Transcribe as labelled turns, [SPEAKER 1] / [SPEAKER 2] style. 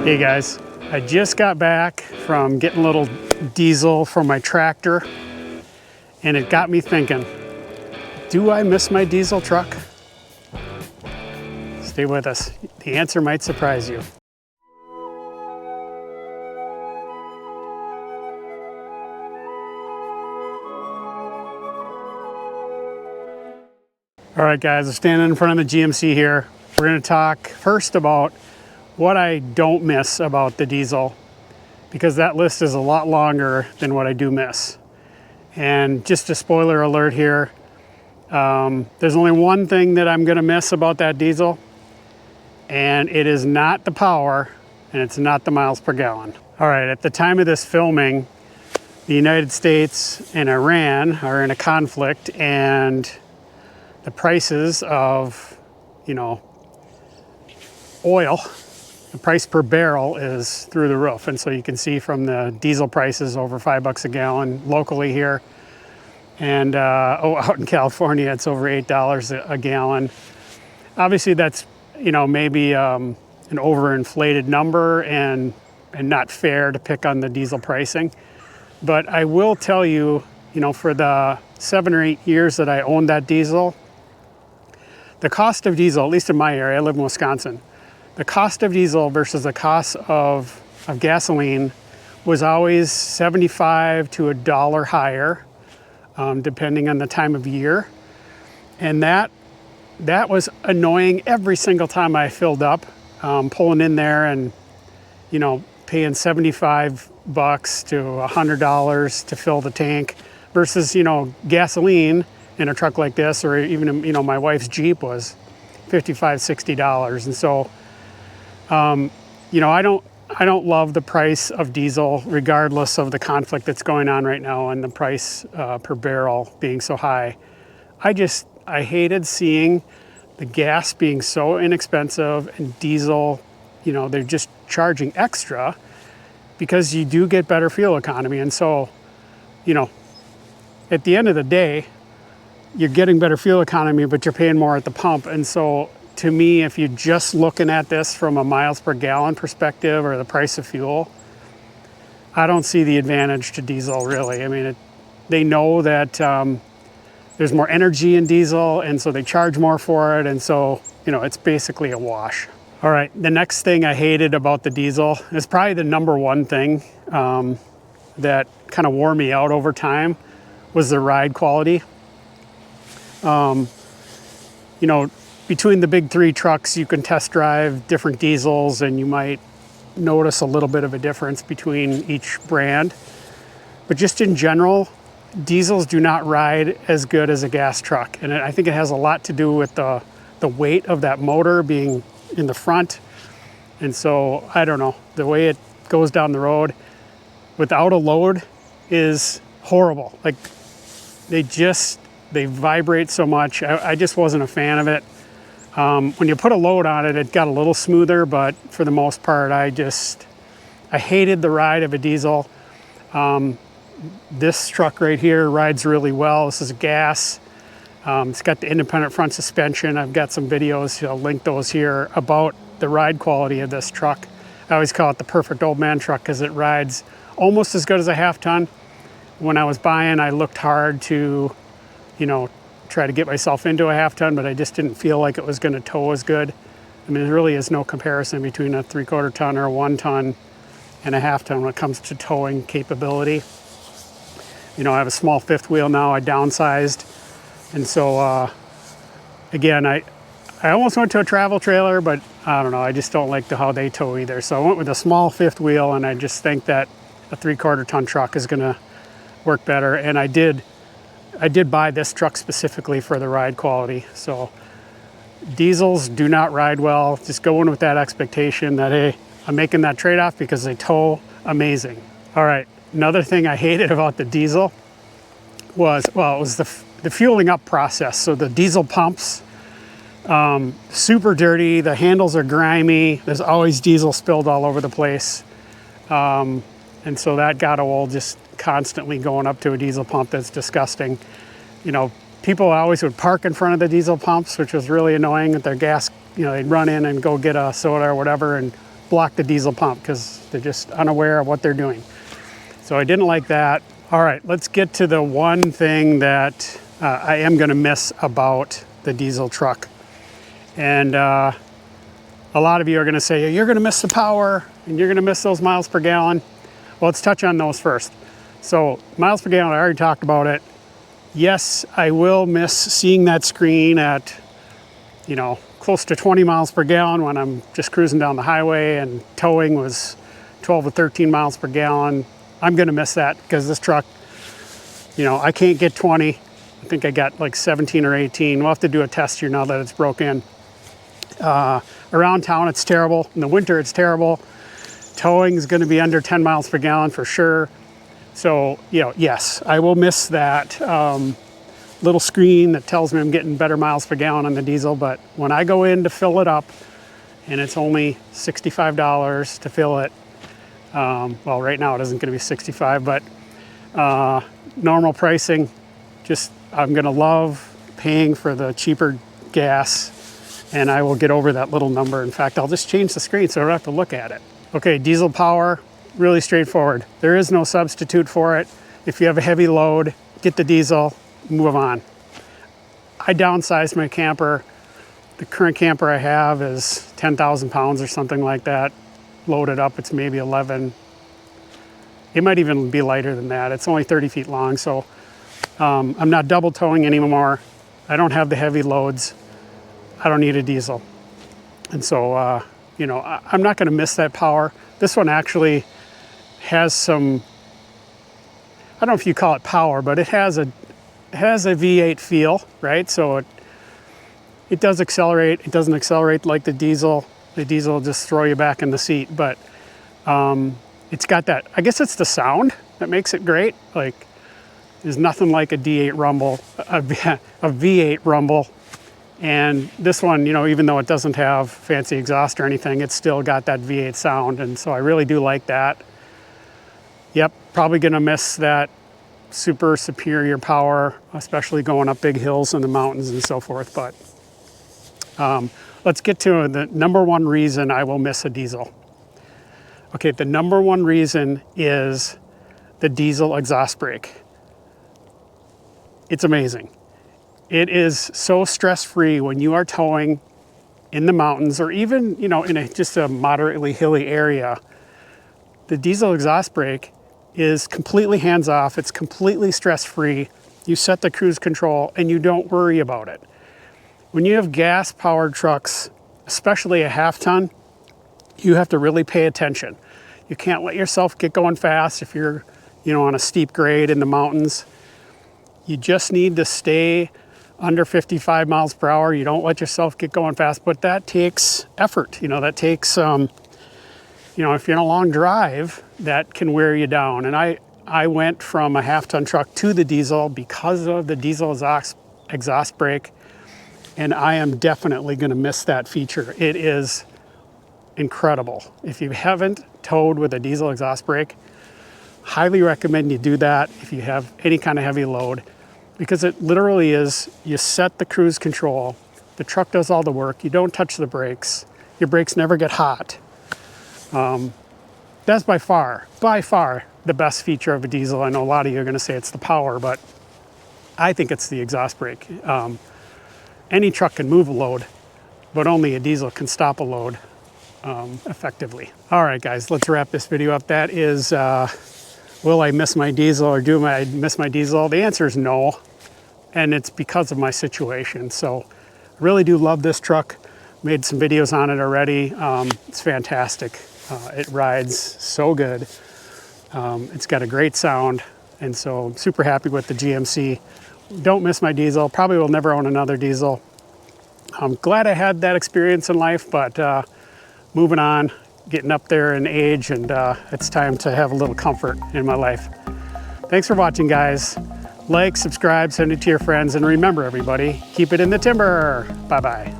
[SPEAKER 1] Hey guys, I just got back from getting a little diesel from my tractor, and it got me thinking, do I miss my diesel truck? Stay with us. The answer might surprise you. All right guys, I'm standing in front of the GMC here. We're gonna talk first about what I don't miss about the diesel, because that list is a lot longer than what I do miss. And just a spoiler alert here, there's only one thing that I'm gonna miss about that diesel, and it is not the power, and it's not the miles per gallon. All right, at the time of this filming, the United States and Iran are in a conflict, and the prices of, oil, the price per barrel is through the roof. And so you can see from the diesel prices over $5 a gallon locally here. And out in California, it's over $8 a gallon. Obviously that's, maybe an overinflated number and not fair to pick on the diesel pricing. But I will tell you, for the 7 or 8 years that I owned that diesel, the cost of diesel, at least in my area, I live in Wisconsin, the cost of diesel versus the cost of gasoline was always 75 to $1 higher, depending on the time of year. And that was annoying every single time I filled up, pulling in there and, paying $75 to $100 to fill the tank versus, gasoline in a truck like this, or even, my wife's Jeep was $55, $60. And so, I don't love the price of diesel, regardless of the conflict that's going on right now and the price per barrel being so high. I hated seeing the gas being so inexpensive and diesel, they're just charging extra because you do get better fuel economy. And so, at the end of the day, you're getting better fuel economy, but you're paying more at the pump. And so to me, if you're just looking at this from a miles per gallon perspective or the price of fuel, I don't see the advantage to diesel really. I mean, they know that there's more energy in diesel, and so they charge more for it. And so, it's basically a wash. All right, the next thing I hated about the diesel is probably the number one thing that kind of wore me out over time was the ride quality. Between the big three trucks, you can test drive different diesels and you might notice a little bit of a difference between each brand. But just in general, diesels do not ride as good as a gas truck. And I think it has a lot to do with the weight of that motor being in the front. And so, I don't know, the way it goes down the road without a load is horrible. Like, they vibrate so much. I just wasn't a fan of it. When you put a load on it, it got a little smoother, but for the most part, I hated the ride of a diesel. This truck right here rides really well. This is a gas. It's got the independent front suspension. I've got some videos, I'll link those here, about the ride quality of this truck. I always call it the perfect old man truck because it rides almost as good as a half ton. When I was buying, I looked hard to try to get myself into a half ton, but I just didn't feel like it was going to tow as good. I mean, there really is no comparison between a 3/4 ton or a 1 ton and a half ton when it comes to towing capability. I have a small fifth wheel now. I downsized. And so, again, I almost went to a travel trailer, but I don't know. I just don't like how they tow either. So I went with a small fifth wheel, and I just think that a 3/4 ton truck is going to work better. And I did buy this truck specifically for the ride quality. So diesels do not ride well. Just go in with that expectation that, hey, I'm making that trade-off because they tow amazing. All right, another thing I hated about the diesel was the fueling up process. So the diesel pumps, super dirty, the handles are grimy, there's always diesel spilled all over the place. And so that got old, just constantly going up to a diesel pump. That's disgusting. People always would park in front of the diesel pumps, which was really annoying at their gas. They'd run in and go get a soda or whatever and block the diesel pump because they're just unaware of what they're doing. So I didn't like that. All right, let's get to the one thing that I am gonna miss about the diesel truck. And a lot of you are gonna say, you're gonna miss the power and you're gonna miss those miles per gallon. Well, let's touch on those first. So miles per gallon, I already talked about it. Yes, I will miss seeing that screen at, you know, close to 20 miles per gallon when I'm just cruising down the highway and towing was 12 to 13 miles per gallon. I'm gonna miss that because this truck, you know, I can't get 20. I think I got like 17 or 18. We'll have to do a test here now that it's broken. Around town, it's terrible. In the winter, it's terrible. Towing is gonna be under 10 miles per gallon for sure. So, you know, yes, I will miss that little screen that tells me I'm getting better miles per gallon on the diesel, but when I go in to fill it up, and it's only $65 to fill it, well, right now it isn't gonna be 65, but normal pricing, just I'm gonna love paying for the cheaper gas, and I will get over that little number. In fact, I'll just change the screen so I don't have to look at it. Okay, diesel power, really straightforward. There is no substitute for it. If you have a heavy load, get the diesel, move on. I downsized my camper. The current camper I have is 10,000 pounds or something like that. Loaded up, it's maybe 11. It might even be lighter than that. It's only 30 feet long, so I'm not double towing anymore. I don't have the heavy loads. I don't need a diesel. And so, you know, I'm not gonna miss that power. This one actually has some, I don't know if you call it power, but it has a V8 feel, right? So it does accelerate. It doesn't accelerate like the diesel. The diesel will just throw you back in the seat, but it's got that, I guess it's the sound that makes it great. Like, there's nothing like a D8 rumble, a V8 rumble. And this one, you know, even though it doesn't have fancy exhaust or anything, it's still got that V8 sound. And so I really do like that. Yep, probably gonna miss that super superior power, especially going up big hills in the mountains and so forth. But let's get to the number one reason I will miss a diesel. Okay, the number one reason is the diesel exhaust brake. It's amazing. It is so stress-free when you are towing in the mountains or even, you know, in just a moderately hilly area. The diesel exhaust brake is completely hands-off. It's completely stress-free. You set the cruise control and you don't worry about it. When you have gas-powered trucks, especially a half-ton, you have to really pay attention. You can't let yourself get going fast if you're, you know, on a steep grade in the mountains. You just need to stay under 55 miles per hour. You don't let yourself get going fast, but that takes effort. You know, that takes, you know, if you're in a long drive, that can wear you down. And I went from a half-ton truck to the diesel because of the diesel exhaust brake, and I am definitely gonna miss that feature. It is incredible. If you haven't towed with a diesel exhaust brake, highly recommend you do that if you have any kind of heavy load, because it literally is, you set the cruise control, the truck does all the work, you don't touch the brakes, your brakes never get hot. That's by far the best feature of a diesel. I know a lot of you are gonna say it's the power, but I think it's the exhaust brake. Any truck can move a load, but only a diesel can stop a load effectively. All right, guys, let's wrap this video up. That is, will I miss my diesel or do I miss my diesel? The answer is no, and it's because of my situation. So I really do love this truck. Made some videos on it already. It's fantastic. It rides so good. It's got a great sound, and so I'm super happy with the GMC. Don't miss my diesel. Probably will never own another diesel. I'm glad I had that experience in life, but moving on, getting up there in age, and it's time to have a little comfort in my life. Thanks for watching, guys. Like, subscribe, send it to your friends, and remember, everybody, keep it in the timber. Bye-bye.